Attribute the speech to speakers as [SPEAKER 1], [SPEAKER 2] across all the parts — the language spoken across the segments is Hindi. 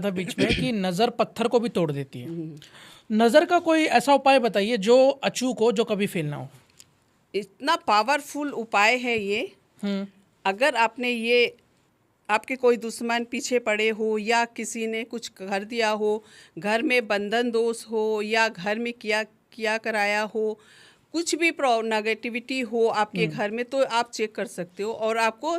[SPEAKER 1] था बीच में कि नज़र पत्थर को भी तोड़ देती है। नज़र का कोई ऐसा उपाय बताइए जो अचूक हो, जो कभी फेल ना हो।
[SPEAKER 2] इतना पावरफुल उपाय है ये।
[SPEAKER 1] हम्म।
[SPEAKER 2] अगर आपने ये, आपके कोई दुश्मन पीछे पड़े हो या किसी ने कुछ कर दिया हो, घर में बंधन दोष हो या घर में किया किया कराया हो, कुछ भी नेगेटिविटी हो आपके घर में, तो आप चेक कर सकते हो और आपको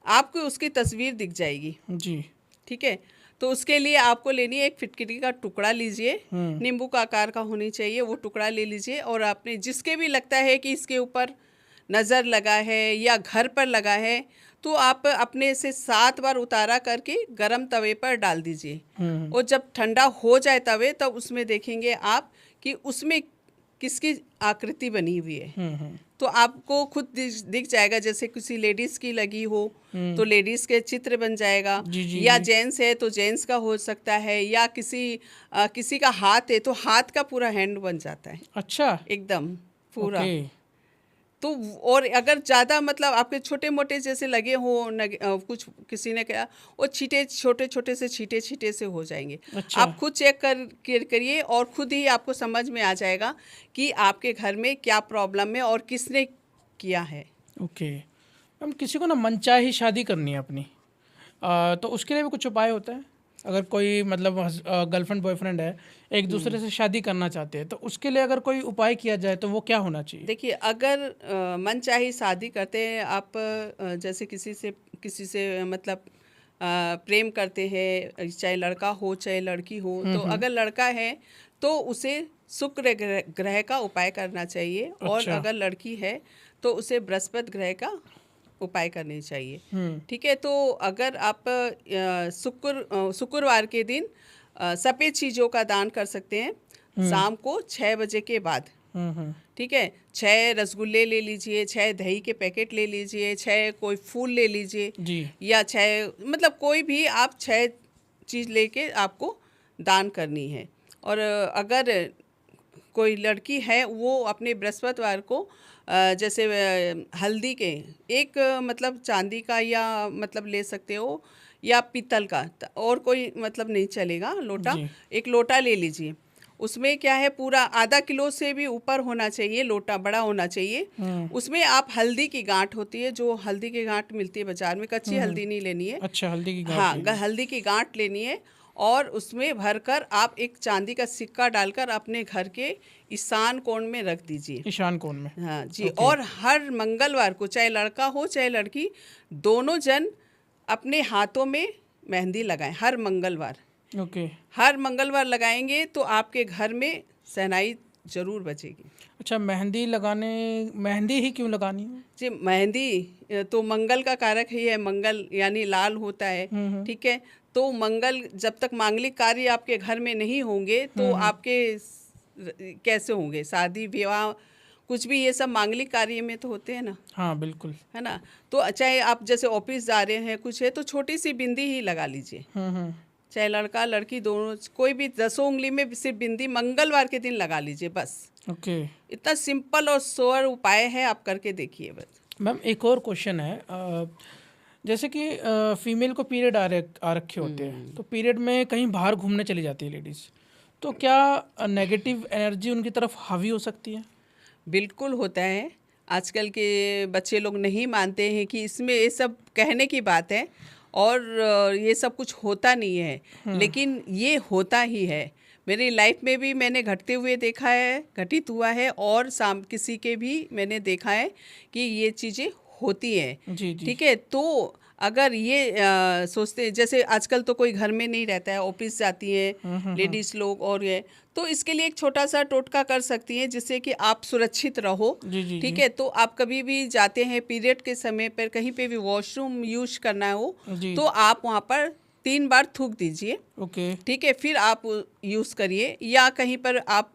[SPEAKER 2] आपको उसकी तस्वीर दिख जाएगी।
[SPEAKER 1] जी।
[SPEAKER 2] ठीक है, तो उसके लिए आपको लेनी है एक फिटकरी का टुकड़ा लीजिए, नींबू का आकार का होनी चाहिए, वो टुकड़ा ले लीजिए और आपने जिसके भी लगता है कि इसके ऊपर नज़र लगा है या घर पर लगा है, तो आप अपने से 7 बार उतारा करके गरम तवे पर डाल दीजिए। और जब ठंडा हो जाए तवे, तब उसमें देखेंगे आप कि उसमें किसकी आकृति बनी हुई है। तो आपको खुद दिख जाएगा, जैसे किसी लेडीज की लगी हो तो लेडीज के चित्र बन जाएगा,
[SPEAKER 1] जी जी
[SPEAKER 2] या
[SPEAKER 1] जी।
[SPEAKER 2] जेंट्स है तो जेंट्स का हो सकता है, या किसी का हाथ है तो हाथ का पूरा हैंड बन जाता है
[SPEAKER 1] अच्छा।
[SPEAKER 2] एकदम पूरा।
[SPEAKER 1] ओके।
[SPEAKER 2] तो और अगर ज़्यादा मतलब आपके छोटे मोटे जैसे लगे हो कुछ किसी ने कहा, वो छींटे छोटे छोटे से छींटे छींटे से हो जाएंगे।
[SPEAKER 1] अच्छा।
[SPEAKER 2] आप खुद चेक करिए और खुद ही आपको समझ में आ जाएगा कि आपके घर में क्या प्रॉब्लम है और किसने किया है।
[SPEAKER 1] ओके मैम, किसी को ना मनचाही शादी करनी है अपनी, तो उसके लिए भी कुछ उपाय होता है? अगर कोई मतलब गर्लफ्रेंड बॉयफ्रेंड है, एक दूसरे से शादी करना चाहते हैं, तो उसके लिए अगर कोई उपाय किया जाए तो वो क्या होना चाहिए?
[SPEAKER 2] देखिए, अगर मनचाही शादी करते हैं आप, जैसे किसी से मतलब प्रेम करते हैं, चाहे लड़का हो चाहे लड़की हो, तो अगर लड़का है तो उसे शुक्र ग्रह का उपाय करना चाहिए, और
[SPEAKER 1] अच्छा।
[SPEAKER 2] अगर लड़की है तो उसे बृहस्पति ग्रह का उपाय करनी चाहिए। ठीक है, तो अगर आप शुक्रवार के दिन सफ़ेद चीज़ों का दान कर सकते हैं, शाम को 6 बजे के बाद। ठीक है, 6 रसगुल्ले ले लीजिए, 6 दही के पैकेट ले लीजिए, 6 कोई फूल ले लीजिए,
[SPEAKER 1] जी।
[SPEAKER 2] या 6 मतलब कोई भी आप 6 चीज़ लेके आपको दान करनी है। और अगर कोई लड़की है वो अपने बृहस्पतिवार को जैसे हल्दी के एक मतलब चांदी का या मतलब ले सकते हो, या पीतल का, और कोई मतलब नहीं चलेगा, लोटा,
[SPEAKER 1] जी।
[SPEAKER 2] एक लोटा ले लीजिए। उसमें क्या है, पूरा आधा किलो से भी ऊपर होना चाहिए, लोटा बड़ा होना चाहिए। उसमें आप हल्दी की गांठ होती है, जो हल्दी की गांठ मिलती है बाजार में, कच्ची हल्दी नहीं लेनी है।
[SPEAKER 1] अच्छा, हल्दी की गांठ
[SPEAKER 2] हाँ,
[SPEAKER 1] लेनी है।
[SPEAKER 2] हल्दी की गांठ लेनी है, और उसमें भरकर आप एक चांदी का सिक्का डालकर अपने घर के ईशान कोण में रख दीजिए।
[SPEAKER 1] ईशान कोण में।
[SPEAKER 2] हाँ जी,
[SPEAKER 1] ओके।
[SPEAKER 2] और हर मंगलवार को, चाहे लड़का हो चाहे लड़की, दोनों जन अपने हाथों में मेहंदी लगाएं हर मंगलवार।
[SPEAKER 1] ओके।
[SPEAKER 2] हर मंगलवार लगाएंगे तो आपके घर में शहनाई जरूर बजेगी।
[SPEAKER 1] अच्छा, मेहंदी लगाने, मेहंदी ही क्यों लगानी है?
[SPEAKER 2] जी, मेहंदी तो मंगल का कारक ही है, मंगल यानी लाल होता है। ठीक है, तो मंगल जब तक मांगलिक कार्य आपके घर में नहीं होंगे तो आपके कैसे होंगे, शादी विवाह कुछ भी, ये सब मांगलिक कार्य में तो होते हैं ना।
[SPEAKER 1] हाँ बिल्कुल।
[SPEAKER 2] है ना, तो चाहे आप जैसे ऑफिस जा रहे हैं कुछ है, तो छोटी सी बिंदी ही लगा लीजिए। चाहे लड़का लड़की दोनों, कोई भी 10 उंगली में सिर्फ बिंदी मंगलवार के दिन लगा लीजिए बस।
[SPEAKER 1] ओके
[SPEAKER 2] इतना सिंपल और सोअर उपाय है, आप करके देखिए बस।
[SPEAKER 1] मैम, एक और क्वेश्चन है, जैसे कि फीमेल को पीरियड आ रखे होते हैं, तो पीरियड में कहीं बाहर घूमने चली जाती है लेडीज़, तो क्या नेगेटिव एनर्जी उनकी तरफ हावी हो सकती है?
[SPEAKER 2] बिल्कुल होता है। आजकल के बच्चे लोग नहीं मानते हैं कि इसमें ये सब कहने की बात है, और ये सब कुछ होता नहीं है, लेकिन ये होता ही है। मेरी लाइफ में भी मैंने घटते हुए देखा है, घटित हुआ है, और किसी के भी मैंने देखा है कि ये चीज़ें होती हैं।
[SPEAKER 1] जी जी।
[SPEAKER 2] ठीक है, तो अगर ये सोचते, जैसे आजकल तो कोई घर में नहीं रहता है, ऑफिस जाती है लेडीज लोग, और ये तो इसके लिए एक छोटा सा टोटका कर सकती हैं जिससे कि आप सुरक्षित रहो।
[SPEAKER 1] जी जी
[SPEAKER 2] ठीक
[SPEAKER 1] जी।
[SPEAKER 2] है, तो आप कभी भी जाते हैं पीरियड के समय पर, कहीं पे भी वॉशरूम यूज करना हो,
[SPEAKER 1] जी।
[SPEAKER 2] तो आप वहाँ पर 3 बार थूक दीजिए।
[SPEAKER 1] ओके।
[SPEAKER 2] ठीक है, फिर आप यूज़ करिए, या कहीं पर आप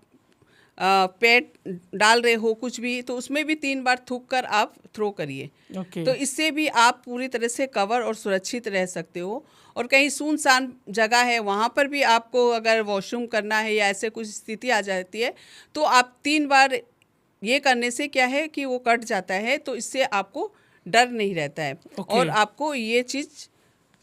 [SPEAKER 2] पेट डाल रहे हो कुछ भी, तो उसमें भी 3 बार थूक कर आप थ्रो करिए।
[SPEAKER 1] ओके।
[SPEAKER 2] तो इससे भी आप पूरी तरह से कवर और सुरक्षित रह सकते हो। और कहीं सुनसान जगह है, वहाँ पर भी आपको अगर वॉशरूम करना है या ऐसे कुछ स्थिति आ जाती है, तो आप 3 बार ये करने से क्या है कि वो कट जाता है, तो इससे आपको डर नहीं रहता है,
[SPEAKER 1] ओके।
[SPEAKER 2] और आपको ये चीज़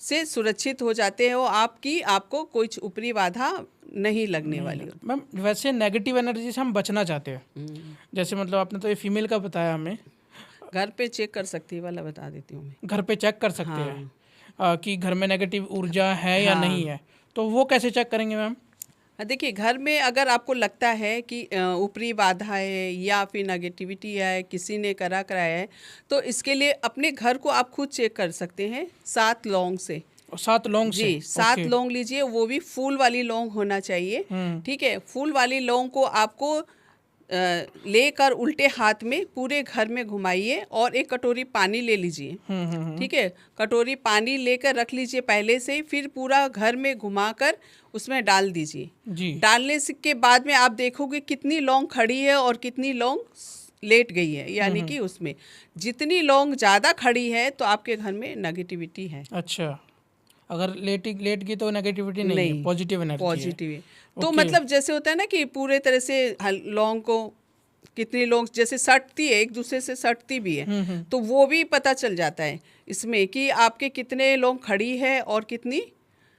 [SPEAKER 2] से सुरक्षित हो जाते हो आपको कोई ऊपरी बाधा नहीं लगने वाली होती।
[SPEAKER 1] मैम वैसे नेगेटिव एनर्जी से हम बचना चाहते हैं, जैसे मतलब आपने तो ये फीमेल का बताया हमें,
[SPEAKER 2] घर पे चेक कर सकती है वाला बता देती हूँ मैं।
[SPEAKER 1] घर पे चेक कर सकते
[SPEAKER 2] हाँ।
[SPEAKER 1] हैं कि घर में नेगेटिव ऊर्जा है या नहीं है, तो वो कैसे चेक करेंगे मैम?
[SPEAKER 2] देखिए, घर में अगर आपको लगता है कि ऊपरी बाधा है या फिर नेगेटिविटी है, किसी ने कराया है, तो इसके लिए अपने घर को आप खुद चेक कर सकते हैं 7 लौंग से।
[SPEAKER 1] 7 लौंग से?
[SPEAKER 2] जी, 7 लौंग लीजिए, वो भी फूल वाली लौंग होना चाहिए। ठीक है, फूल वाली लौंग को आपको लेकर उल्टे हाथ में पूरे घर में घुमाइए और एक कटोरी पानी ले लीजिए। ठीक है, कटोरी पानी लेकर रख लीजिए पहले से ही, फिर पूरा घर में घुमाकर उसमें डाल दीजिए।
[SPEAKER 1] जी।
[SPEAKER 2] डालने के बाद में आप देखोगे कितनी लौंग खड़ी है और कितनी लौंग लेट गई है, यानी कि उसमें जितनी लौंग ज़्यादा खड़ी है तो आपके घर में नेगेटिविटी है।
[SPEAKER 1] अच्छा, अगर लेट गई तो नेगेटिविटी नहीं है, पॉजिटिव एनर्जी है।
[SPEAKER 2] पॉजिटिव है। तो मतलब जैसे होता है ना कि पूरे तरह से लौंग को कितनी लौंग जैसे सटती है, एक दूसरे से सटती भी है, तो वो भी पता चल जाता है इसमें कि आपके कितने लौंग खड़ी है और कितनी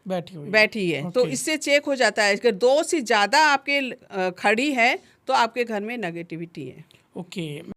[SPEAKER 2] बैठी है। तो इससे चेक हो जाता है। अगर 2 से ज़्यादा आपके खड़ी है तो आपके घर में नेगेटिविटी है।
[SPEAKER 1] ओके।